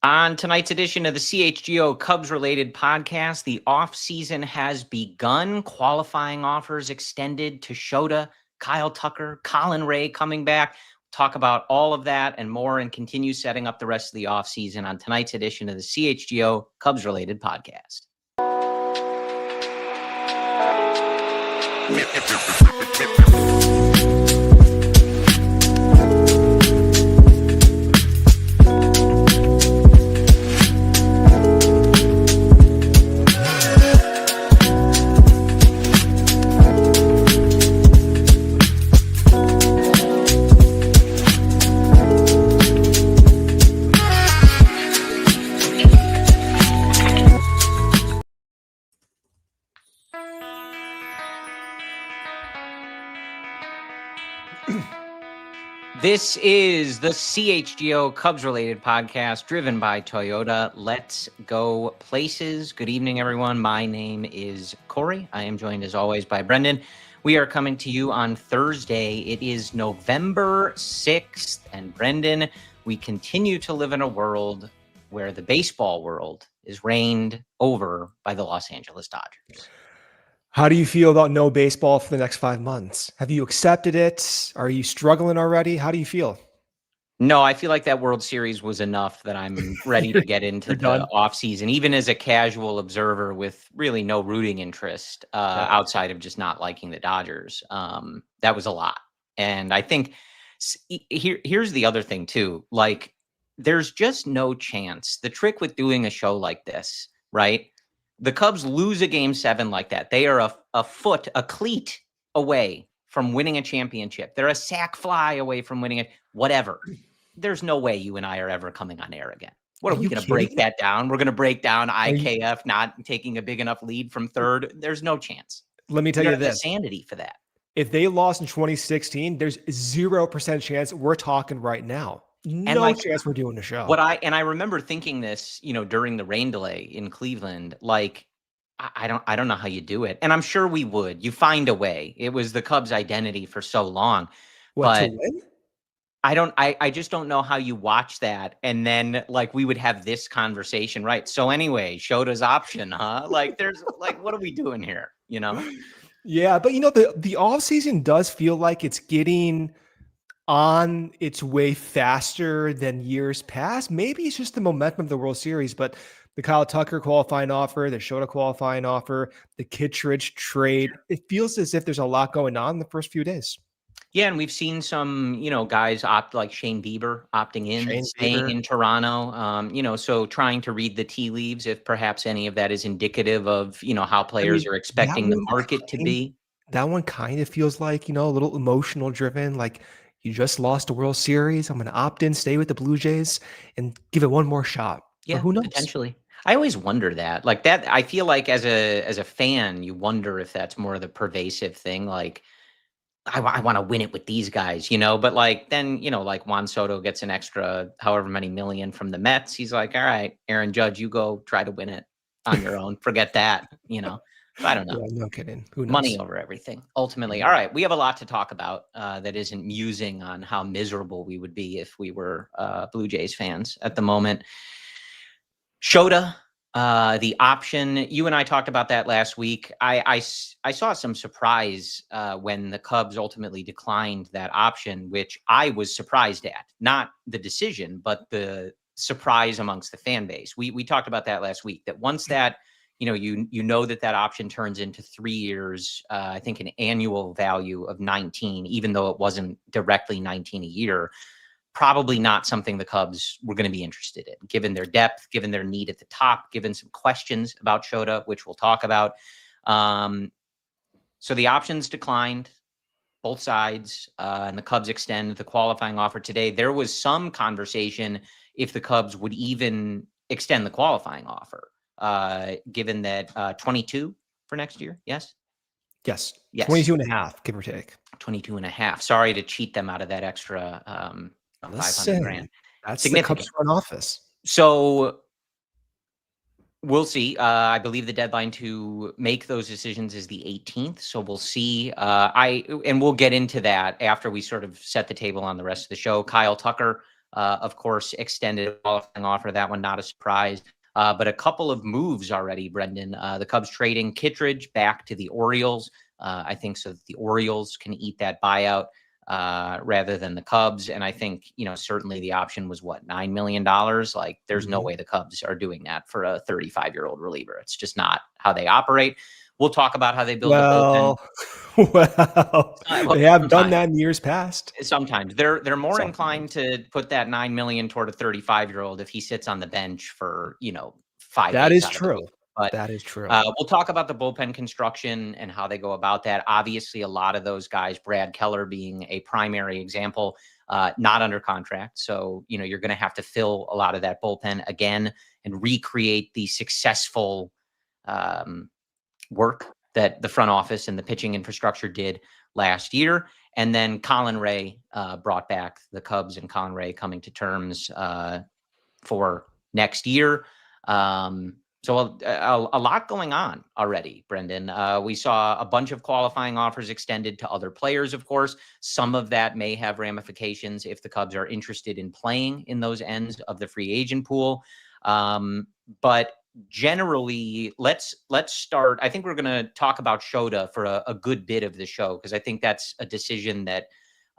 On tonight's edition of the CHGO Cubs Related podcast, the offseason has begun. Qualifying offers extended to Shota, Kyle Tucker, Colin Rea coming back. Talk about all of that and more and continue setting up the rest of the offseason on tonight's edition of the CHGO Cubs Related podcast. This is the CHGO Cubs Related podcast driven by Toyota. Let's go places. Good evening, everyone. My name is Corey. I am joined as always by Brendan. We are coming to you on Thursday. It is November 6th. And Brendan, we continue to live in a world where the baseball world is reigned over by the Los Angeles Dodgers. How do you feel about no baseball for the next 5 months? Have you accepted it? Are you struggling already? How do you feel? No, I feel like that World Series was enough that I'm ready to get into the offseason, even as a casual observer with really no rooting interest outside of just not liking the Dodgers. That was a lot. And I think here's the other thing, too. Like, there's just no chance. The trick with doing a show like this, right? The Cubs lose a game 7 like that. They are a cleat away from winning a championship. They're a sack fly away from winning it, whatever. There's no way you and I are ever coming on air again. What are we going to break that down? We're going to break down IKF not taking a big enough lead from third. There's no chance. Let me tell you this. Sanity for that. If they lost in 2016, there's 0% chance we're talking right now. No chance we're doing the show. I remember thinking this, during the rain delay in Cleveland, like, I don't know how you do it. And I'm sure we would. You find a way. It was the Cubs' identity for so long. What, to win? I just don't know how you watch that. And then we would have this conversation, right? So anyway, Shota's option, huh? There's what are we doing here? Yeah, but the offseason does feel like it's getting on its way faster than years past. Maybe it's just the momentum of the World Series, but the Kyle Tucker qualifying offer, the Shota qualifying offer, the Kittredge trade, it feels as if there's a lot going on in the first few days. Yeah, and we've seen some, guys opt, like Shane Bieber opting in, staying in Toronto, so trying to read the tea leaves if perhaps any of that is indicative of, how players are expecting the market to be. That one kind of feels like, a little emotional driven, like, you just lost a World Series. I'm going to opt in, stay with the Blue Jays, and give it one more shot. Yeah, who knows? Potentially. I always wonder that. That, I feel like as a fan, you wonder if that's more of the pervasive thing. Like, I want to win it with these guys, But then, Juan Soto gets an extra however many million from the Mets. He's like, all right, Aaron Judge, you go try to win it on your own. Forget that, I don't know. Yeah, no kidding. Who knows? Money over everything, ultimately. All right, we have a lot to talk about that isn't musing on how miserable we would be if we were Blue Jays fans at the moment. Shota, the option, you and I talked about that last week. I saw some surprise when the Cubs ultimately declined that option, which I was surprised at. Not the decision, but the surprise amongst the fan base. We talked about that last week, that once that that option turns into 3 years, I think an annual value of 19, even though it wasn't directly 19 a year, probably not something the Cubs were going to be interested in, given their depth, given their need at the top, given some questions about Shota, which we'll talk about. So the options declined, both sides, and the Cubs extend the qualifying offer today. There was some conversation if the Cubs would even extend the qualifying offer. Given that 22 for next year. Yes. 22 and a half, give or take. 22 and a half. Sorry to cheat them out of that extra $500,000. That's the Cubs front office. So we'll see. I believe the deadline to make those decisions is the 18th. So we'll see. And we'll get into that after we sort of set the table on the rest of the show. Kyle Tucker of course, extended a qualifying offer. That one, not a surprise. But a couple of moves already, Brendan. The Cubs trading Kittredge back to the Orioles. I think so that the Orioles can eat that buyout rather than the Cubs. And I think, certainly the option was what, $9 million? Like, there's no way the Cubs are doing that for a 35-year-old reliever. It's just not how they operate. We'll talk about how they build the bullpen. Well, they have done that in years past. Sometimes they're more inclined to put that $9 million toward a 35-year-old if he sits on the bench for 5 days. That is true. But that is true. We'll talk about the bullpen construction and how they go about that. Obviously, a lot of those guys, Brad Keller being a primary example, not under contract. So, you're going to have to fill a lot of that bullpen again and recreate the successful work that the front office and the pitching infrastructure did last year. And then Colin Rea brought back the Cubs, and Colin Rea coming to terms for next year. So a lot going on already, Brendan. We saw a bunch of qualifying offers extended to other players, of course. Some of that may have ramifications if the Cubs are interested in playing in those ends of the free agent pool. But generally, let's start. I think we're going to talk about Shota for a good bit of the show, because I think that's a decision that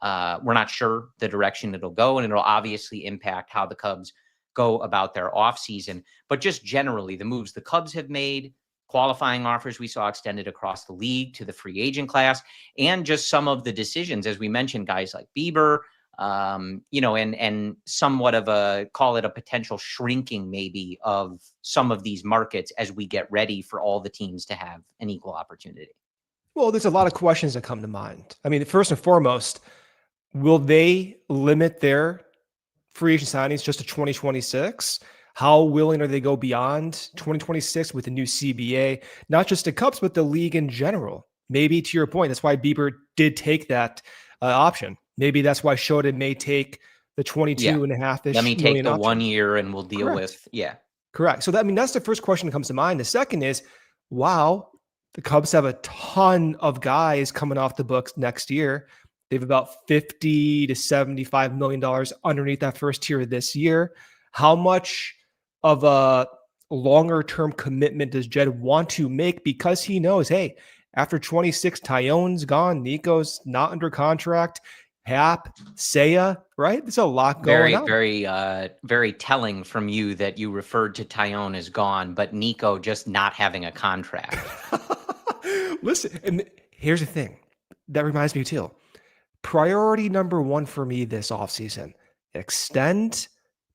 we're not sure the direction it'll go, and it'll obviously impact how the Cubs go about their offseason. But just generally, the moves the Cubs have made, qualifying offers we saw extended across the league to the free agent class, and just some of the decisions, as we mentioned, guys like Bieber, and somewhat of a, call it a potential shrinking maybe of some of these markets as we get ready for all the teams to have an equal opportunity. Well, there's a lot of questions that come to mind. I mean, first and foremost, will they limit their free agent signings just to 2026? How willing are they to go beyond 2026 with the new CBA, not just the Cubs, but the league in general? Maybe to your point, that's why Bieber did take that option. Maybe that's why Shota may take the 22.5-ish. Let me take the option. 1 year and we'll deal with, Correct. So that's the first question that comes to mind. The second is, wow, the Cubs have a ton of guys coming off the books next year. They have about $50 to $75 million underneath that first tier this year. How much of a longer-term commitment does Jed want to make? Because he knows, hey, after 26, Tyone's gone, Nico's not under contract, Hap, Seiya, right? There's a lot going on. Very telling from you that you referred to Tyone as gone, but Nico just not having a contract. Listen, and here's the thing. That reminds me too. Priority number one for me this offseason, extend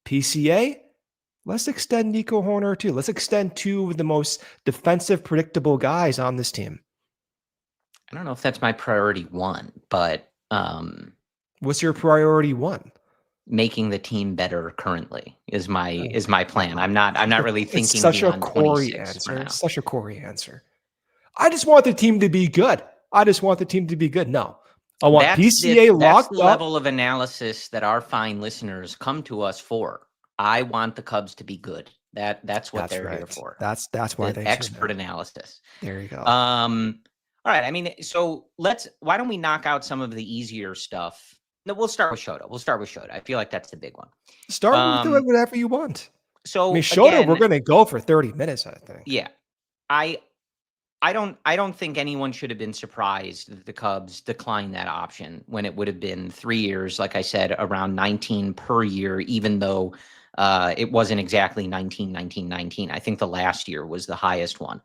PCA. Let's extend Nico Hoerner too. Let's extend two of the most defensive, predictable guys on this team. I don't know if that's my priority one, but what's your priority one? Making the team better currently is my plan. I'm not really thinking it's such a Corey answer. It's such a Corey answer. I just want the team to be good. No. I want PCA locked up. That's the level of analysis that our fine listeners come to us for. I want the Cubs to be good. That's what they're here for. That's why they expert analysis. There you go. All right. I mean, so why don't we knock out some of the easier stuff? No, we'll start with Shota. I feel like that's the big one. Start with whatever you want. So I mean, Shota, again, we're going to go for 30 minutes, I think. Yeah. I don't think anyone should have been surprised that the Cubs declined that option when it would have been 3 years, like I said, around 19 per year, even though it wasn't exactly 19. I think the last year was the highest one.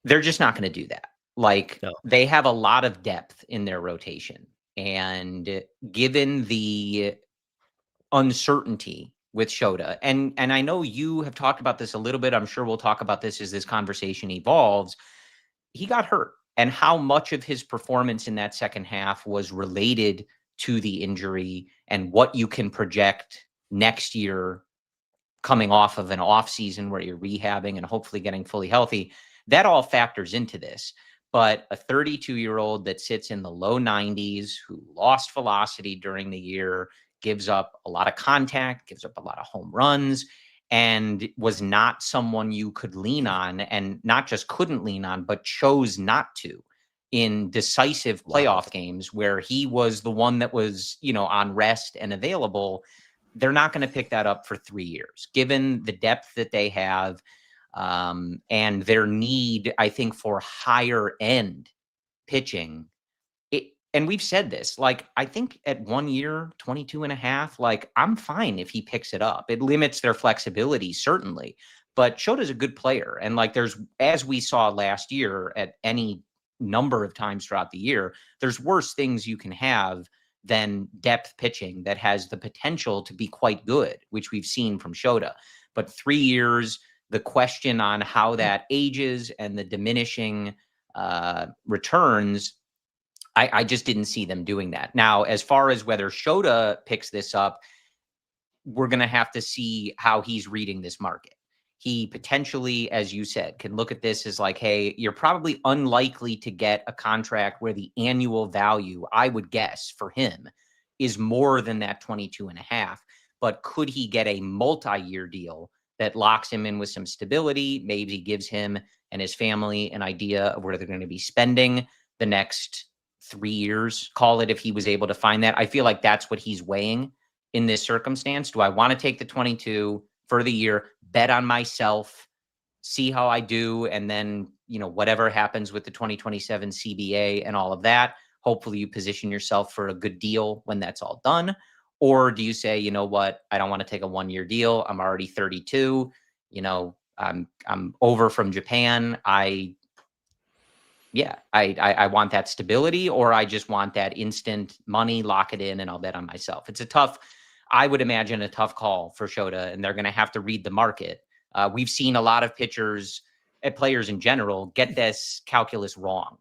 They're just not going to do that. They have a lot of depth in their rotation. And given the uncertainty with Shota, and I know you have talked about this a little bit, I'm sure we'll talk about this as this conversation evolves, he got hurt. And how much of his performance in that second half was related to the injury, and what you can project next year coming off of an off season where you're rehabbing and hopefully getting fully healthy, that all factors into this. But a 32-year-old that sits in the low 90s, who lost velocity during the year, gives up a lot of contact, gives up a lot of home runs, and was not someone you could lean on, and not just couldn't lean on, but chose not to in decisive playoff games where he was the one that was, on rest and available. They're not going to pick that up for 3 years, given the depth that they have, and their need, I think, for higher end pitching. And we've said this, like, I think at 1 year, 22 and a half, like, I'm fine if he picks it up. It limits their flexibility, certainly. But Shota's a good player. And like, as we saw last year at any number of times throughout the year, there's worse things you can have than depth pitching that has the potential to be quite good, which we've seen from Shota. But 3 years, the question on how that ages and the diminishing returns, I just didn't see them doing that. Now, as far as whether Shota picks this up, we're going to have to see how he's reading this market. He potentially, as you said, can look at this as like, hey, you're probably unlikely to get a contract where the annual value, I would guess, for him is more than that 22 and a half. But could he get a multi-year deal that locks him in with some stability, maybe gives him and his family an idea of where they're going to be spending the next 3 years, call it, if he was able to find that? I feel like that's what he's weighing in this circumstance. Do I want to take the 22 for the year, bet on myself, see how I do, and then, whatever happens with the 2027 CBA and all of that, hopefully you position yourself for a good deal when that's all done? Or do you say, you know what, I don't want to take a 1 year deal. I'm already 32. I'm over from Japan. I want that stability, or I just want that instant money, lock it in, and I'll bet on myself. It's I would imagine a tough call for Shota, and they're going to have to read the market. We've seen a lot of pitchers and players in general get this calculus wrong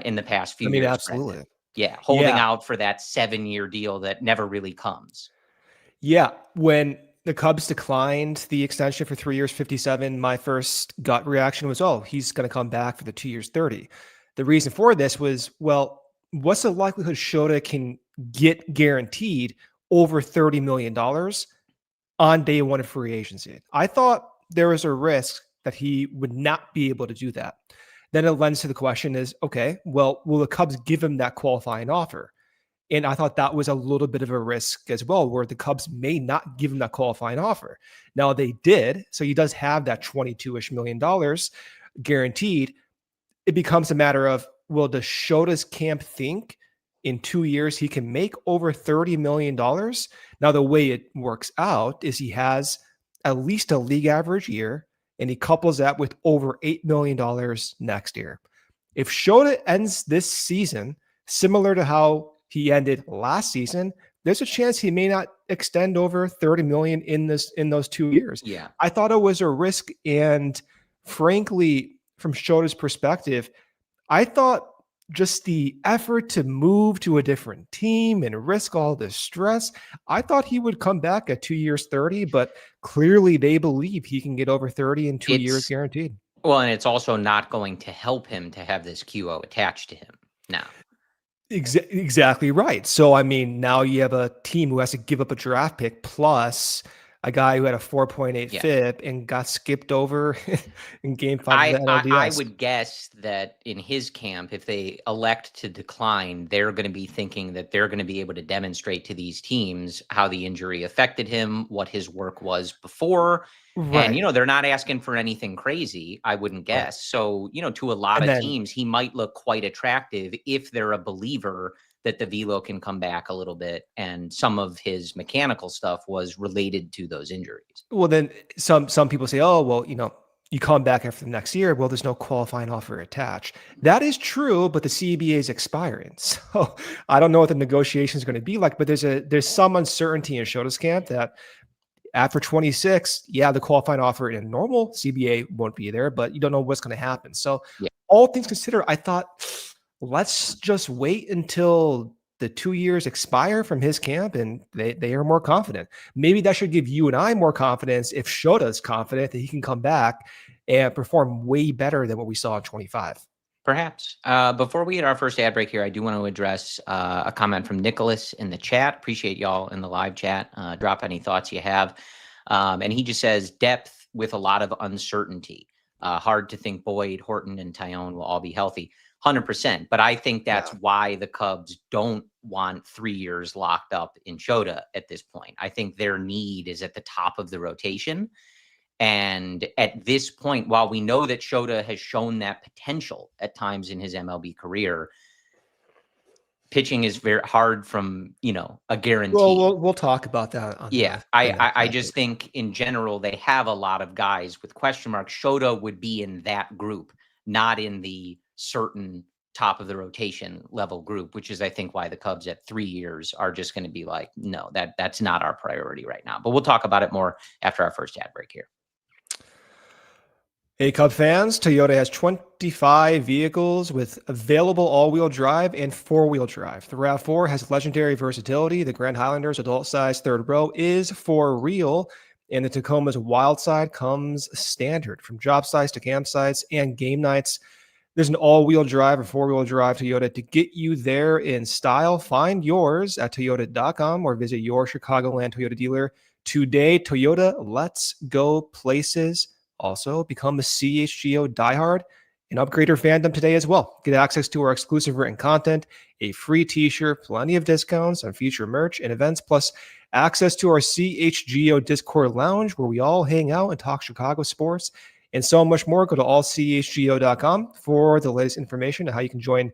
in the past few years. Absolutely. Brendan. Yeah. Holding out for that 7-year deal that never really comes. Yeah. When the Cubs declined the extension for 3 years, 57, my first gut reaction was, oh, he's going to come back for the 2 years, 30. The reason for this was, well, what's the likelihood Shota can get guaranteed over $30 million on day one of free agency? I thought there was a risk that he would not be able to do that. Then it lends to the question is, okay, well, will the Cubs give him that qualifying offer? And I thought that was a little bit of a risk as well, where the Cubs may not give him that qualifying offer. Now they did. So he does have that $22-ish million guaranteed. It becomes a matter of, well, does Shota's camp think in 2 years he can make over $30 million? Now, the way it works out is he has at least a league average year, and he couples that with over $8 million next year. If Shota ends this season similar to how he ended last season, there's a chance he may not extend over $30 million in those 2 years. Yeah. I thought it was a risk. And frankly, from Shota's perspective, I thought just the effort to move to a different team and risk all this stress, I thought he would come back at 2 years, 30, but clearly they believe he can get over 30 in 2 years guaranteed. Well, and it's also not going to help him to have this QO attached to him now. Exactly right. So, now you have a team who has to give up a draft pick plus a guy who had a 4.8 FIP and got skipped over in game 5 of the NLDS. I would guess that in his camp, if they elect to decline, they're going to be thinking that they're going to be able to demonstrate to these teams how the injury affected him, what his work was before. Right. And, they're not asking for anything crazy, I wouldn't guess. Right. So, to a lot of teams, he might look quite attractive if they're a believer that the velo can come back a little bit, and some of his mechanical stuff was related to those injuries. Well, then some people say, oh, well, you come back after the next year. Well, there's no qualifying offer attached. That is true, but the CBA is expiring. So I don't know what the negotiation is going to be like, but there's some uncertainty in Shota's camp that after 26, the qualifying offer in a normal CBA won't be there, but you don't know what's going to happen. So all things considered, I thought, let's just wait until the 2 years expire from his camp and they are more confident. Maybe that should give you and I more confidence if Shota's confident that he can come back and perform way better than what we saw in 25. Perhaps. Before we hit our first ad break here, I do want to address a comment from Nicholas in the chat. Appreciate y'all in the live chat. Drop any thoughts you have. And he just says, depth with a lot of uncertainty. Hard to think Boyd, Horton, and Tyone will all be healthy. 100%. But I think that's Yeah. why the Cubs don't want 3 years locked up in Shota at this point. I think their need is at the top of the rotation. And at this point, while we know that Shota has shown that potential at times in his MLB career, pitching is very hard from, a guarantee. Well, we'll talk about that on Yeah, the next I topic. just think in general they have a lot of guys with question marks. Shota would be in that group, not in the certain top of the rotation level group, which is I think why the Cubs at 3 years are just going to be like, no, that's not our priority right now. But we'll talk about it more after our first ad break here. Hey, Cub fans, Toyota has 25 vehicles with available all-wheel drive and four-wheel drive. The RAV4 has legendary versatility. The Grand Highlander's adult-size third row is for real, and the Tacoma's wild side comes standard. From job sites to campsites and game nights, there's an all-wheel drive or four-wheel drive Toyota to get you there in style. Find yours at toyota.com or visit your Chicagoland Toyota dealer today. Toyota, let's go places. Also, become a CHGO diehard and upgrade your fandom today as well. Get access to our exclusive written content, a free t-shirt, plenty of discounts on future merch and events, plus access to our CHGO Discord lounge where we all hang out and talk Chicago sports and so much more. Go to allchgo.com for the latest information on how you can join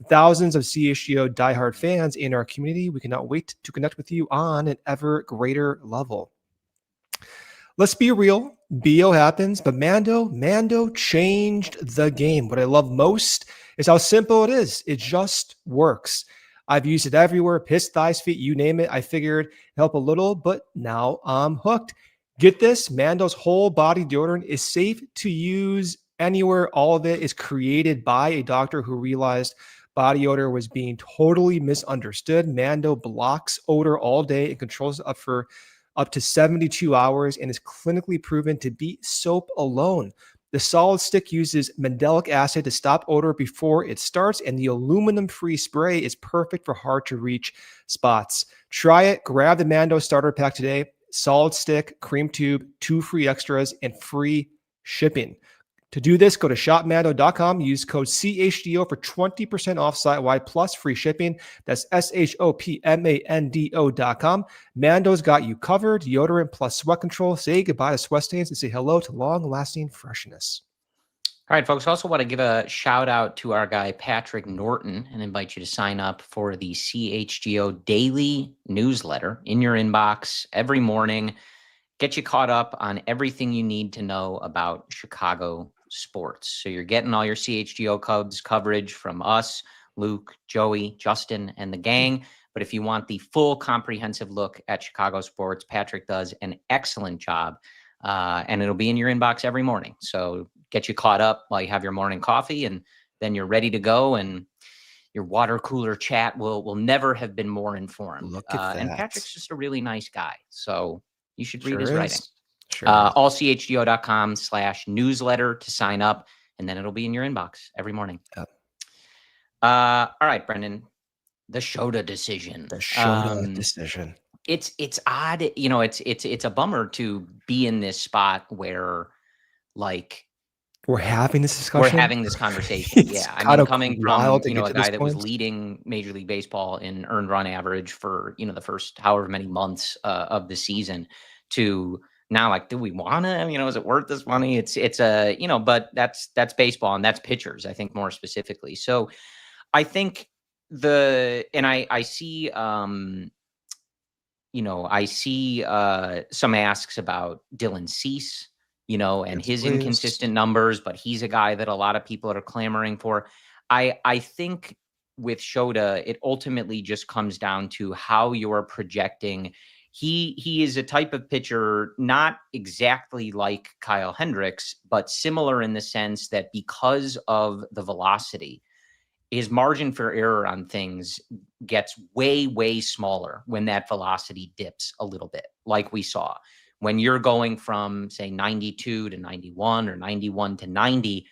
thousands of CHGO diehard fans in our community. We cannot wait to connect with you on an ever greater level. Let's be real. BO happens, but Mando changed the game. What I love most is how simple it is. It just works. I've used it everywhere. Piss, thighs, feet, you name it. I figured help a little, but now I'm hooked. Get this, Mando's whole body deodorant is safe to use anywhere. All of it is created by a doctor who realized body odor was being totally misunderstood. Mando blocks odor all day and controls it up to 72 hours and is clinically proven to beat soap alone. The solid stick uses mandelic acid to stop odor before it starts, and the aluminum-free spray is perfect for hard-to-reach spots. Try it. Grab the Mando starter pack today. Solid stick, cream tube, 2 free extras, and free shipping. To do this, go to shopmando.com, use code CHGO for 20% off site-wide plus free shipping. That's SHOPMANDO.com. Mando's got you covered. Deodorant plus sweat control. Say goodbye to sweat stains and say hello to long-lasting freshness. All right, folks. I also want to give a shout out to our guy, Patrick Norton, and invite you to sign up for the CHGO daily newsletter in your inbox every morning. Get you caught up on everything you need to know about Chicago sports. So you're getting all your CHGO Cubs coverage from us, Luke, Joey, Justin, and the gang. But if you want the full comprehensive look at Chicago sports, Patrick does an excellent job. And it'll be in your inbox every morning. So get you caught up while you have your morning coffee, and then you're ready to go. And your water cooler chat will never have been more informed. Look at that. And Patrick's just a really nice guy. So you should read Sure his is. writing. Sure. allchgo.com/newsletter to sign up, and then it'll be in your inbox every morning. Yep. All right, Brendan, the Shota decision. The Shota decision. It's odd. It's a bummer to be in this spot where, like, we're having this discussion. we're having this conversation. Yeah, I mean, coming from wild to a get to guy this that was point. leading Major League Baseball in earned run average for the first however many months of the season, to now, like, do we want to? Is it worth this money? It's a but that's baseball, and that's pitchers, I think, more specifically. So I think I see I see some asks about Dylan Cease, and his inconsistent numbers, but he's a guy that a lot of people are clamoring for. I think with Shota, it ultimately just comes down to how you're projecting. He is a type of pitcher, not exactly like Kyle Hendricks, but similar in the sense that because of the velocity, his margin for error on things gets way, way smaller when that velocity dips a little bit, like we saw. When you're going from, say, 92 to 91 or 91 to 90,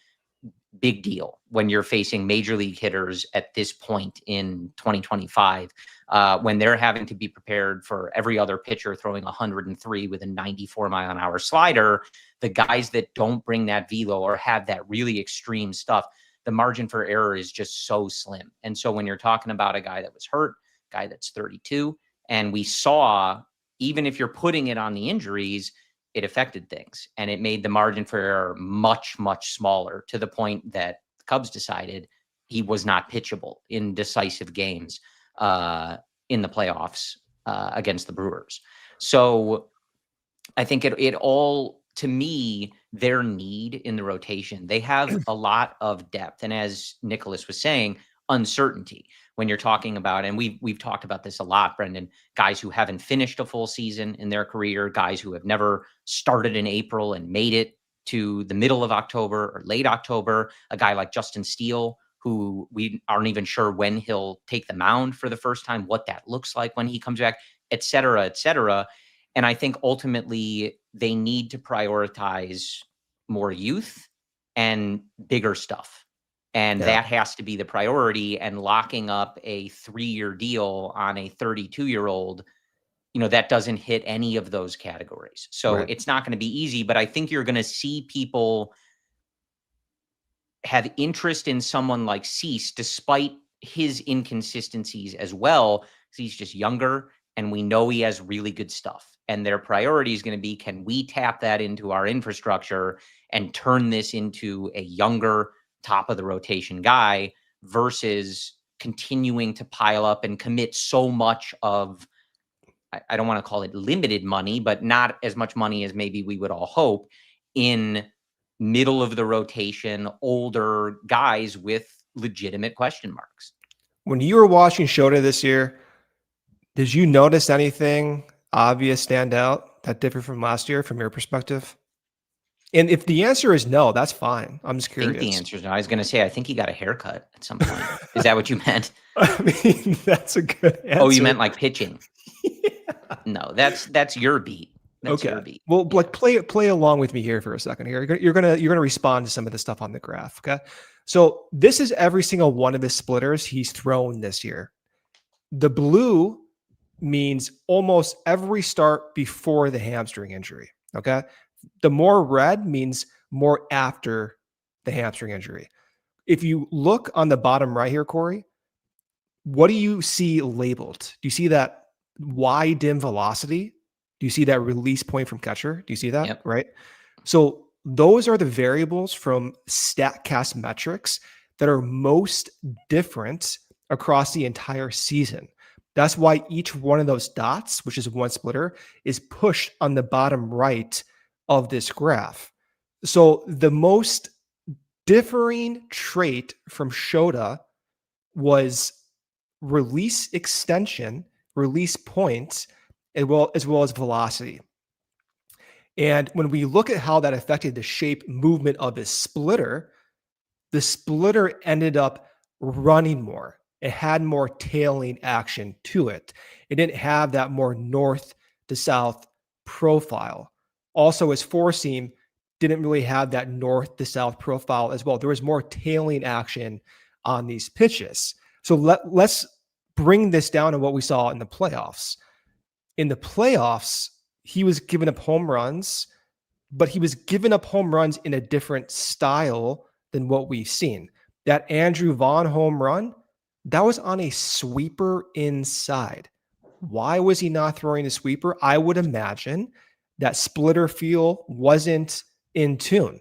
big deal when you're facing major league hitters at this point in 2025, when they're having to be prepared for every other pitcher throwing 103 with a 94-mile-an-hour slider. The guys that don't bring that velo or have that really extreme stuff, the margin for error is just so slim. And so when you're talking about a guy that was hurt, guy that's 32, and we saw, even if you're putting it on the injuries, it affected things, and it made the margin for error much, much smaller, to the point that the Cubs decided he was not pitchable in decisive games in the playoffs against the Brewers. So I think it all, to me, their need in the rotation, they have a lot of depth. And as Nicholas was saying, uncertainty when you're talking about, and we've talked about this a lot, Brendan, guys who haven't finished a full season in their career, guys who have never started in April and made it to the middle of October or late October, a guy like Justin Steele, who we aren't even sure when he'll take the mound for the first time, what that looks like when he comes back, et cetera, et cetera. And I think ultimately they need to prioritize more youth and bigger stuff. And that has to be the priority. And locking up a 3-year deal on a 32-year-old, that doesn't hit any of those categories. So it's not going to be easy, but I think you're going to see people have interest in someone like Cease, despite his inconsistencies as well, because he's just younger and we know he has really good stuff. And their priority is going to be, can we tap that into our infrastructure and turn this into a younger top of the rotation guy, versus continuing to pile up and commit so much of, I don't want to call it limited money, but not as much money as maybe we would all hope, in middle of the rotation, older guys with legitimate question marks. When you were watching Shota this year, did you notice anything obvious stand out that differed from last year from your perspective? And if the answer is no, that's fine. I'm just curious. I think the answer is no. I was going to say, I think he got a haircut at some point. Is that what you meant? I mean, that's a good answer. Oh, you meant like pitching? Yeah. No, that's your beat. That's okay. Your beat. Well, yeah. Like play along with me here for a second. Here, you're gonna respond to some of the stuff on the graph. Okay. So this is every single one of his splitters he's thrown this year. The blue means almost every start before the hamstring injury. Okay. The more red means more after the hamstring injury. If you look on the bottom right here, Corey, what do you see labeled? Do you see that Y dim velocity? Do you see that release point from catcher? Do you see that? Yep. Right. So those are the variables from StatCast metrics that are most different across the entire season. That's why each one of those dots, which is one splitter, is pushed on the bottom right of this graph. So the most differing trait from Shota was release extension, release points, as well as velocity. And when we look at how that affected the shape movement of his splitter, the splitter ended up running more. It had more tailing action to it. It didn't have that more north to south profile. Also, his four seam didn't really have that north to south profile as well. There was more tailing action on these pitches. So let's bring this down to what we saw in the playoffs. In the playoffs, he was giving up home runs, but he was giving up home runs in a different style than what we've seen. That Andrew Vaughn home run, that was on a sweeper inside. Why was he not throwing the sweeper? I would imagine that splitter feel wasn't in tune.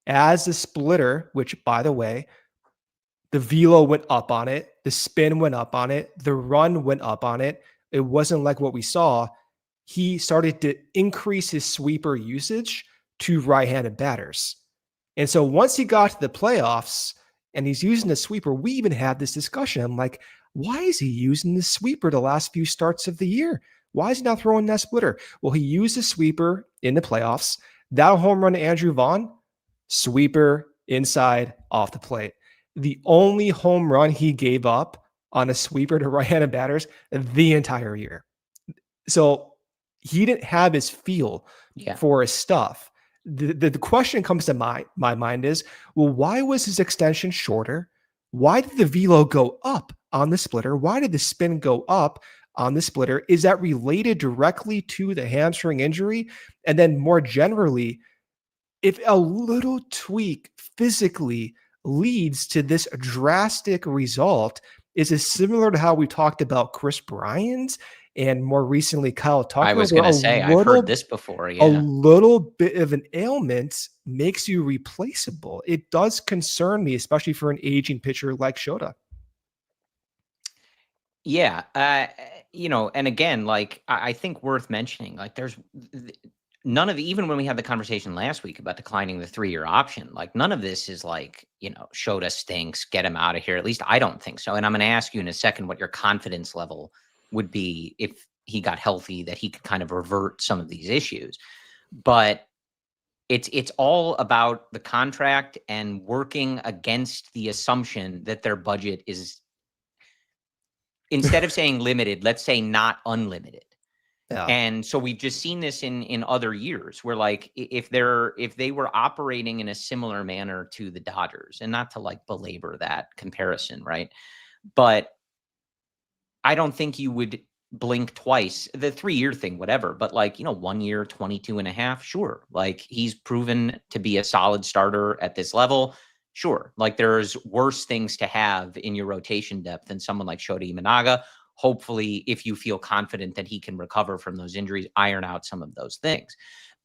As the splitter, which by the way, the velo went up on it, the spin went up on it, the run went up on it. It wasn't like what we saw. He started to increase his sweeper usage to right-handed batters. And so once he got to the playoffs and he's using the sweeper, we even had this discussion. I'm like, why is he using the sweeper the last few starts of the year? Why is he not throwing that splitter? Well, he used the sweeper in the playoffs. That home run to Andrew Vaughn, sweeper inside off the plate. The only home run he gave up on a sweeper to right-handed batters the entire year. So he didn't have his feel for his stuff. The question comes to my mind is, well, why was his extension shorter? Why did the velo go up on the splitter? Why did the spin go up on the splitter? Is that related directly to the hamstring injury? And then more generally, if a little tweak physically leads to this drastic result is it similar to how we talked about Chris Bryant and more recently Kyle I Tucker, was where going to say, I've heard this before. a Yeah. little bit of an ailment makes you replaceable. It does concern me, especially for an aging pitcher like Shota. Yeah. And again, like, I think worth mentioning, like, there's none of even when we had the conversation last week about declining the 3-year option, like, none of this is like, Shota stinks, get him out of here. At least I don't think so. And I'm going to ask you in a second what your confidence level would be if he got healthy, that he could kind of revert some of these issues. But it's all about the contract and working against the assumption that their budget is, instead of saying limited, let's say not unlimited. Yeah. And so we've just seen this in other years where, like, if they were operating in a similar manner to the Dodgers, and not to like belabor that comparison, right? But I don't think you would blink twice. The 3-year thing, whatever, but like, 1 year, 22 and a half, sure. Like, he's proven to be a solid starter at this level. Sure. Like, there's worse things to have in your rotation depth than someone like Shota Imanaga. Hopefully, if you feel confident that he can recover from those injuries, iron out some of those things.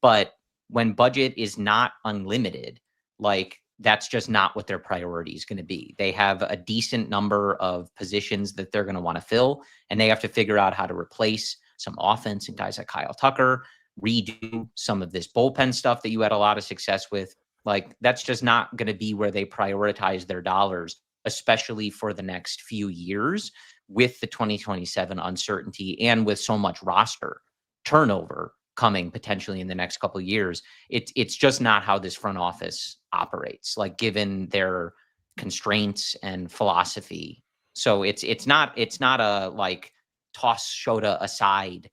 But when budget is not unlimited, like, that's just not what their priority is going to be. They have a decent number of positions that they're going to want to fill, and they have to figure out how to replace some offense and guys like Kyle Tucker, redo some of this bullpen stuff that you had a lot of success with. Like, that's just not going to be where they prioritize their dollars, especially for the next few years with the 2027 uncertainty and with so much roster turnover coming potentially in the next couple of years. It's just not how this front office operates, like, given their constraints and philosophy. So it's not a like, toss Shota aside,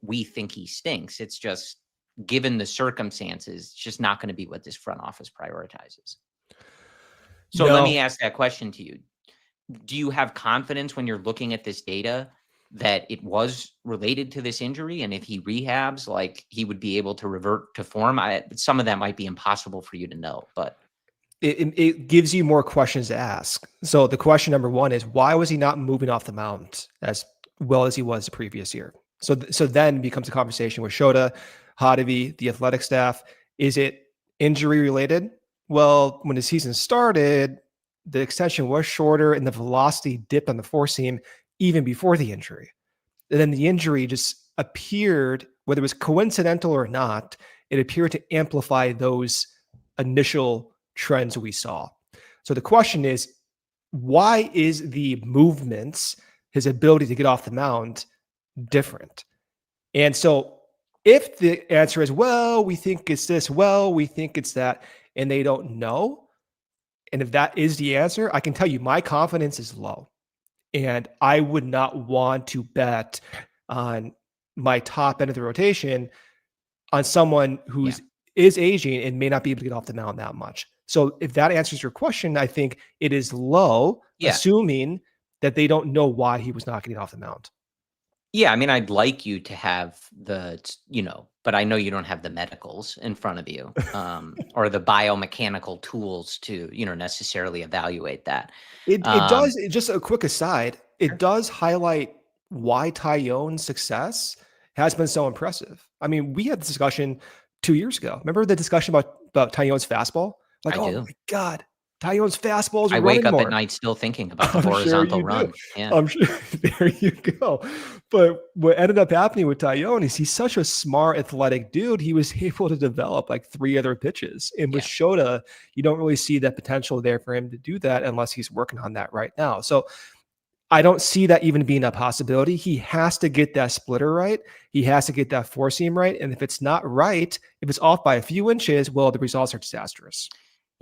we think he stinks. It's just, given the circumstances, it's just not going to be what this front office prioritizes. So let me ask that question to you. Do you have confidence when you're looking at this data that it was related to this injury? And if he rehabs, like, he would be able to revert to form? Some of that might be impossible for you to know, but it gives you more questions to ask. So the question number one is, why was he not moving off the mound as well as he was the previous year? So then becomes a conversation with Shota, Hadavi, the athletic staff. Is it injury related? Well, when the season started, the extension was shorter and the velocity dipped on the four seam even before the injury. And then the injury just appeared, whether it was coincidental or not, it appeared to amplify those initial trends we saw. So the question is, why is the movements, his ability to get off the mound, different? And so if the answer is, well, we think it's this, well, we think it's that, and they don't know, and if that is the answer, I can tell you my confidence is low. And I would not want to bet on my top end of the rotation on someone who's is aging and may not be able to get off the mound that much. So if that answers your question, I think it is low, assuming that they don't know why he was not getting off the mound. Yeah, I mean, I'd like you to have the, but I know you don't have the medicals in front of you, or the biomechanical tools to, necessarily evaluate that. It does, just a quick aside, it does highlight why Tyone's success has been so impressive. I mean, we had this discussion 2 years ago. Remember the discussion about Tyone's fastball? Like, oh my God, Tyone's fastballs are I wake running up more at night still thinking about the horizontal run. Yeah. I'm sure. There you go. But what ended up happening with Tyone is he's such a smart, athletic dude. He was able to develop like 3 other pitches. And with Shota, you don't really see that potential there for him to do that unless he's working on that right now. So I don't see that even being a possibility. He has to get that splitter right. He has to get that four seam right. And if it's not right, if it's off by a few inches, well, the results are disastrous.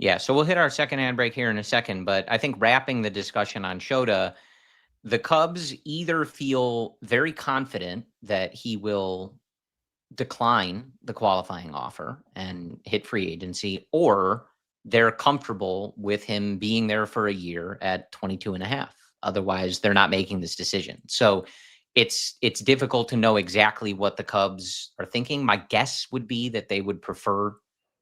Yeah, so we'll hit our second ad break here in a second, but I think wrapping the discussion on Shota, the Cubs either feel very confident that he will decline the qualifying offer and hit free agency, or they're comfortable with him being there for a year at 22 and a half. Otherwise, they're not making this decision. So it's difficult to know exactly what the Cubs are thinking. My guess would be that they would prefer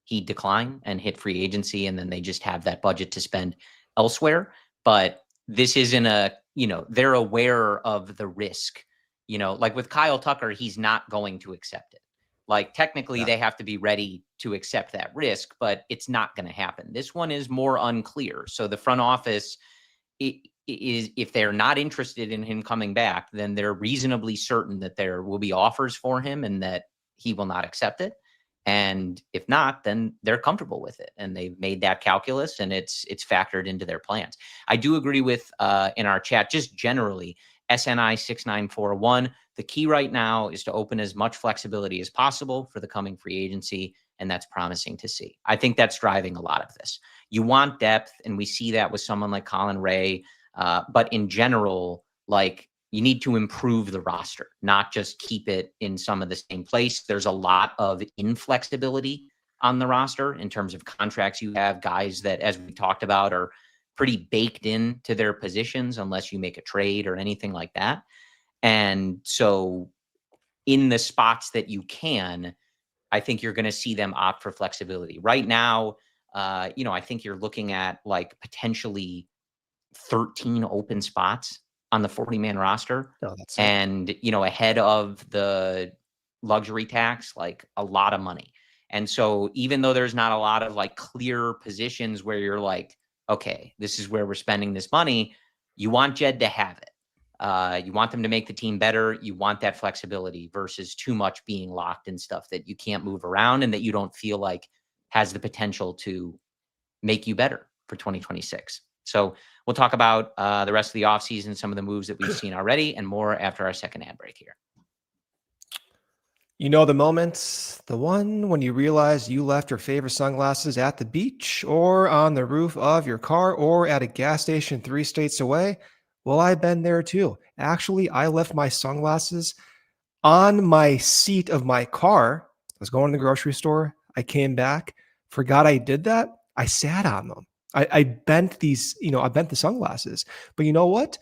he decline and hit free agency, and then they just have that budget to spend elsewhere. But this isn't a, they're aware of the risk. Like with Kyle Tucker, he's not going to accept it. Like technically they have to be ready to accept that risk, but it's not going to happen. This one is more unclear. So the front office is, if they're not interested in him coming back, then they're reasonably certain that there will be offers for him and that he will not accept it. And if not, then they're comfortable with it. And they've made that calculus and it's factored into their plans. I do agree with, in our chat, just generally, SNI 6941, the key right now is to open as much flexibility as possible for the coming free agency. And that's promising to see. I think that's driving a lot of this. You want depth, and we see that with someone like Colin Rea. But in general, like, you need to improve the roster, not just keep it in some of the same place. There's a lot of inflexibility on the roster in terms of contracts. You have guys that, as we talked about, are pretty baked into their positions unless you make a trade or anything like that. And so in the spots that you can, I think you're going to see them opt for flexibility. Right now, I think you're looking at like potentially 13 open spots on the 40-man roster. Oh, that's and, ahead of the luxury tax, like a lot of money. And so even though there's not a lot of like clear positions where you're like, okay, this is where we're spending this money, you want Jed to have it. You want them to make the team better. You want that flexibility versus too much being locked in stuff that you can't move around and that you don't feel like has the potential to make you better for 2026. So we'll talk about the rest of the offseason, some of the moves that we've seen already, and more after our second ad break here. You know the moment, the one when you realize you left your favorite sunglasses at the beach or on the roof of your car or at a gas station 3 states away? Well, I've been there too. Actually, I left my sunglasses on my seat of my car. I was going to the grocery store. I came back, forgot I did that. I sat on them. I bent these, I bent the sunglasses. But you know what?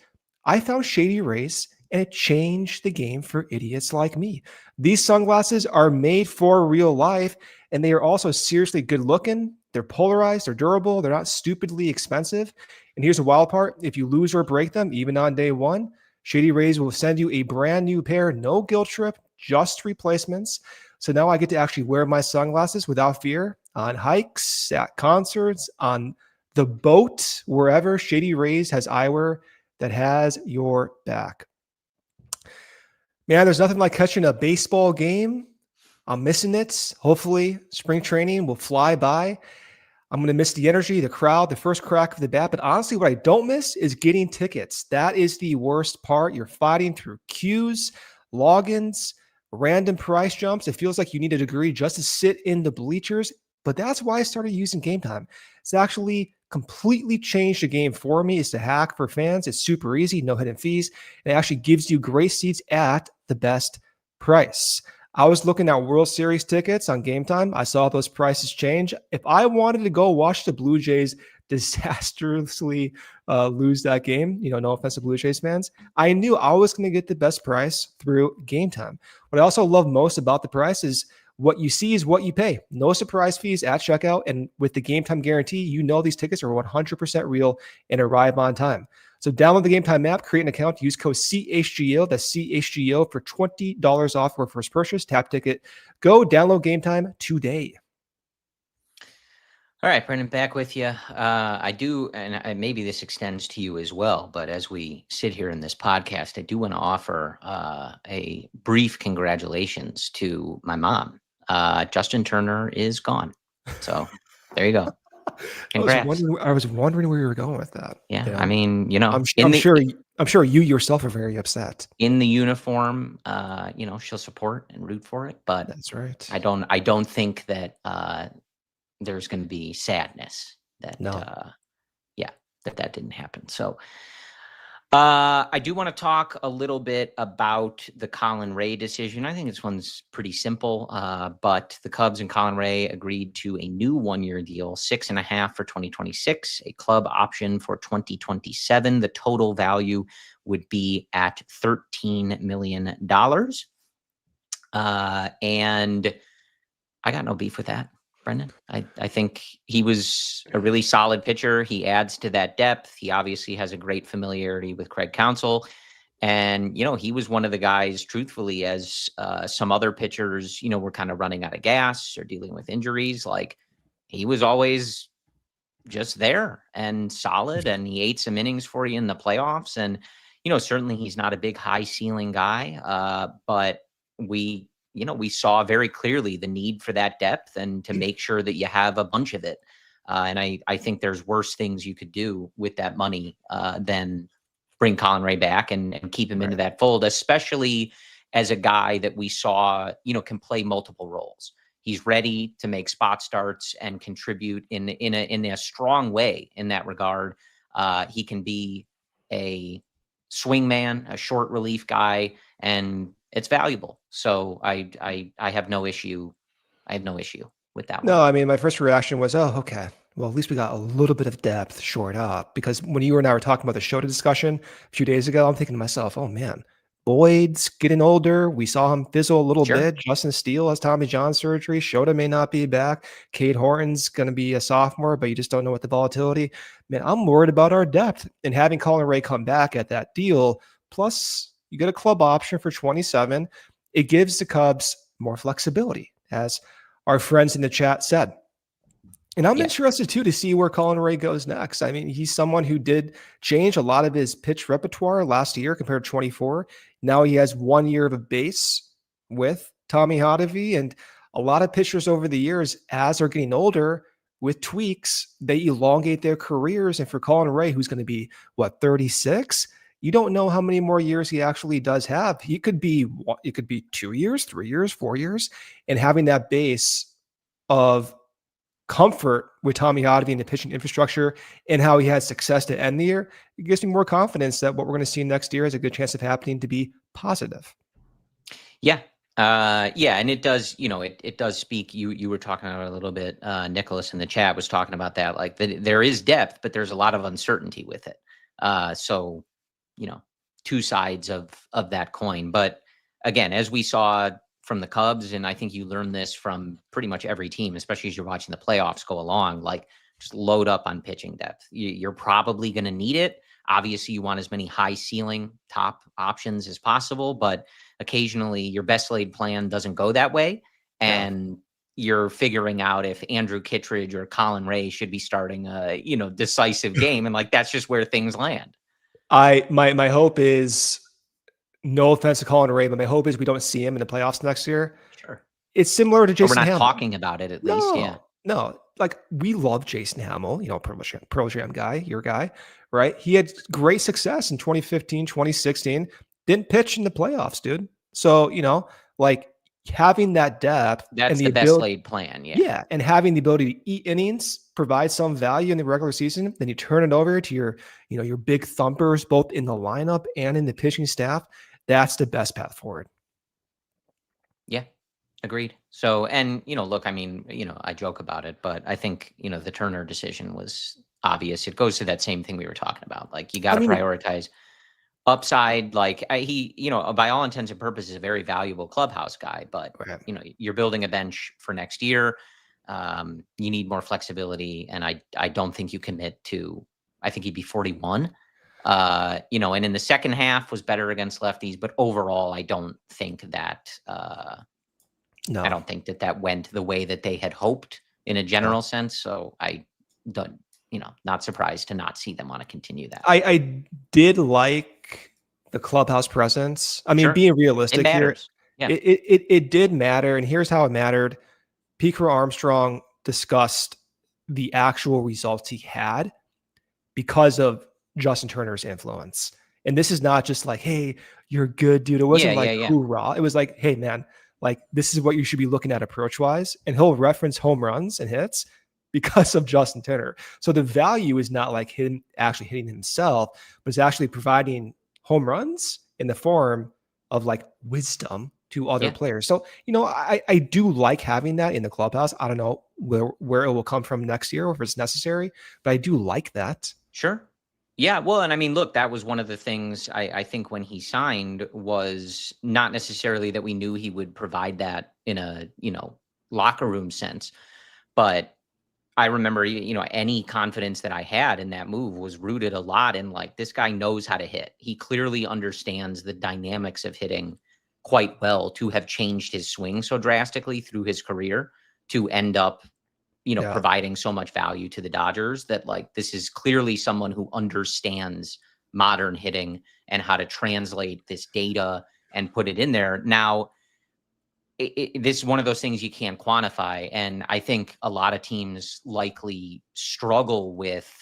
I found Shady Rays and it changed the game for idiots like me. These sunglasses are made for real life and they are also seriously good looking. They're polarized, they're durable, they're not stupidly expensive. And here's the wild part. If you lose or break them, even on day one, Shady Rays will send you a brand new pair, no guilt trip, just replacements. So now I get to actually wear my sunglasses without fear on hikes, at concerts, on the boat, wherever. Shady Rays has eyewear that has your back. Man, there's nothing like catching a baseball game. I'm missing it. Hopefully, spring training will fly by. I'm going to miss the energy, the crowd, the first crack of the bat. But honestly, what I don't miss is getting tickets. That is the worst part. You're fighting through queues, logins, random price jumps. It feels like you need a degree just to sit in the bleachers. But that's why I started using Game Time. It's actually completely changed the game for me. It's a hack for fans. It's super easy, no hidden fees. It actually gives you great seats at the best price. I was looking at World Series tickets on Game Time. I saw those prices change. If I wanted to go watch the Blue Jays disastrously lose that game, no offense to Blue Jays fans, I knew I was going to get the best price through Game Time. What I also love most about the price is what you see is what you pay. No surprise fees at checkout. And with the Game Time guarantee, these tickets are 100% real and arrive on time. So download the Game Time app, create an account, use code CHGO, that's CHGO, for $20 off your first purchase. Tap ticket. Go download Game Time today. All right, Brendan, back with you. I do, and maybe this extends to you as well, but as we sit here in this podcast, I do want to offer a brief congratulations to my mom. Justin Turner is gone. So there you go. Congrats. I was wondering where you were going with that. Yeah. I mean, I'm sure you yourself are very upset. In the uniform, she'll support and root for it, but that's right. I don't think that there's going to be sadness that that didn't happen. So I do want to talk a little bit about the Colin Rea decision. I think this one's pretty simple, but the Cubs and Colin Rea agreed to a new 1-year deal, $6.5 for 2026, a club option for 2027. The total value would be at $13 million. And I got no beef with that. Brendan? I think he was a really solid pitcher. He adds to that depth. He obviously has a great familiarity with Craig Counsell. And, he was one of the guys, truthfully, as some other pitchers, were kind of running out of gas or dealing with injuries. Like, he was always just there and solid, and he ate some innings for you in the playoffs. And, certainly he's not a big high ceiling guy, but we saw very clearly the need for that depth and to make sure that you have a bunch of it. And I think there's worse things you could do with that money than bring Colin Rea back and keep him into that fold, especially as a guy that we saw, can play multiple roles. He's ready to make spot starts and contribute in a strong way in that regard. He can be a swing man, a short relief guy, and it's valuable. So I have no issue. I have no issue with that one. No, I mean, my first reaction was, oh, okay. Well, at least we got a little bit of depth shored up. Because when you and I were talking about the Shota discussion a few days ago, I'm thinking to myself, oh man, Boyd's getting older. We saw him fizzle a little Sure. bit. Justin Steele has Tommy John surgery. Shota may not be back. Cade Horton's going to be a sophomore, but you just don't know what the volatility. Man, I'm worried about our depth. And having Colin Rea come back at that deal, plus you get a club option for 27, it gives the Cubs more flexibility, as our friends in the chat said. And I'm interested too to see where Colin Rea goes next. I mean, he's someone who did change a lot of his pitch repertoire last year compared to 24. Now he has 1 year of a base with Tommy Hotovy, and a lot of pitchers over the years, as they're getting older, with tweaks, they elongate their careers. And for Colin Rea, who's going to be 36, you don't know how many more years he actually does have. It could be 2 years, 3 years, 4 years, and having that base of comfort with Tommy Hotovy and the pitching infrastructure and how he had success to end the year, it gives me more confidence that what we're going to see next year has a good chance of happening to be positive. Yeah. And it does, it does speak. You were talking about it a little bit. Nicholas in the chat was talking about that. Like there is depth, but there's a lot of uncertainty with it. So, two sides of that coin. But again, as we saw from the Cubs, and I think you learn this from pretty much every team, especially as you're watching the playoffs go along, like just load up on pitching depth. You're probably going to need it. Obviously, you want as many high ceiling top options as possible, but occasionally your best laid plan doesn't go that way. And you're figuring out if Andrew Kittredge or Colin Rea should be starting a, decisive game. And like, that's just where things land. My hope is, no offense to Colin Rea, but my hope is we don't see him in the playoffs next year. Sure. It's similar to Jason Hamill. We're not Hamill. talking about it at least. Yeah. No, like we love Jason Hamill, Pearl Jam guy, your guy, right? He had great success in 2015, 2016, didn't pitch in the playoffs, dude. So, like having that depth. That's the best laid plan. Yeah. Yeah. And having the ability to eat innings, provide some value in the regular season, then you turn it over to your big thumpers, both in the lineup and in the pitching staff. That's the best path forward. Yeah. Agreed. So, and, look, I mean, I joke about it, but I think, the Turner decision was obvious. It goes to that same thing we were talking about. Like, you got to prioritize upside. Like, he, by all intents and purposes, a very valuable clubhouse guy, but, you're building a bench for next year. You need more flexibility. And I don't think you commit to, I think he'd be 41. And in the second half was better against lefties, but overall, I don't think that, no, I don't think that went the way that they had hoped in a general sense. So I don't, not surprised to not see them want to continue that. I did like the clubhouse presence. I mean, being realistic here, it did matter. And here's how it mattered. Pete Armstrong discussed the actual results he had because of Justin Turner's influence. And this is not just like, hey, you're good, dude. It wasn't hoorah. It was like, hey, man, like this is what you should be looking at approach-wise. And he'll reference home runs and hits because of Justin Turner. So the value is not like him actually hitting himself, but it's actually providing home runs in the form of like wisdom to other players. So, I do like having that in the clubhouse. I don't know where it will come from next year or if it's necessary, but I do like that. Sure. Yeah, well, and I mean, look, that was one of the things I think when he signed was not necessarily that we knew he would provide that in a, locker room sense, But I remember, any confidence that I had in that move was rooted a lot in like, this guy knows how to hit. He clearly understands the dynamics of hitting quite well to have changed his swing so drastically through his career to end up, Yeah. providing so much value to the Dodgers that like, this is clearly someone who understands modern hitting and how to translate this data and put it in there. Now, this is one of those things you can't quantify. And I think a lot of teams likely struggle with,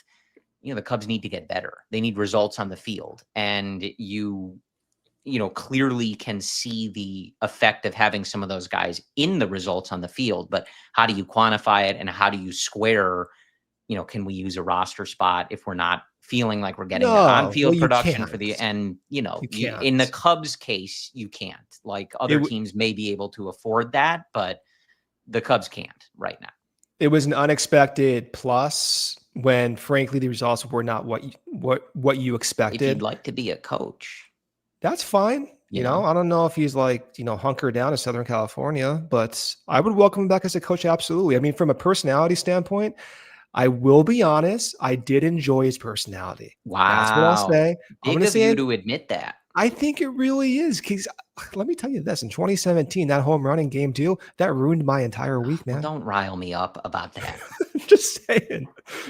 the Cubs need to get better. They need results on the field. And clearly can see the effect of having some of those guys in the results on the field. But how do you quantify it, and how do you square, can we use a roster spot if we're not feeling like we're getting the No, well, on-field you production can't. for the, and You in the can't. Cubs case, you can't. Like, It other teams may be able to afford that, but the Cubs can't right now. It was an unexpected plus when, frankly, the results were not what you If expected. you'd like to be a coach, That's fine. You know? I don't know if he's like, hunkered down in Southern California, but I would welcome him back as a coach. Absolutely. I mean, from a personality standpoint, I will be honest, I did enjoy his personality. That's what I'll wow, say. I'm going big to of say you it. to admit that. I think it really is. Because let me tell you this, in 2017, that home run in game 2, that ruined my entire week, Well, man. don't rile me up about that. Just saying,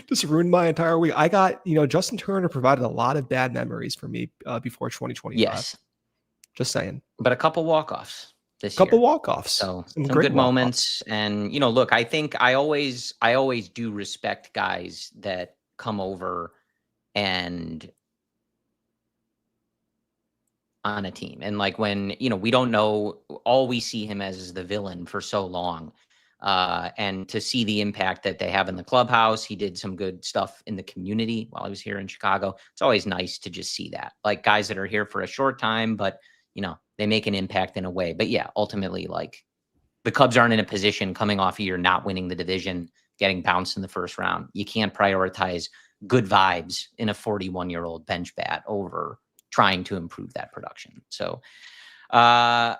just ruined my entire week. I got, Justin Turner provided a lot of bad memories for me before 2025. Yes, Just saying. but a couple walk-offs this Couple year. walk-offs. So Some some great good walk-offs. moments. And, look, I think I always do respect guys that come over and on a team. And like, when, we don't know, all we see him as is the villain for so long. And to see the impact that they have in the clubhouse, he did some good stuff in the community while I was here in Chicago. It's always nice to just see that, like, guys that are here for a short time, but they make an impact in a way. But yeah, ultimately, like, the Cubs aren't in a position coming off a year not winning the division, getting bounced in the first round. You can't prioritize good vibes in a 41-year-old bench bat over trying to improve that production. So I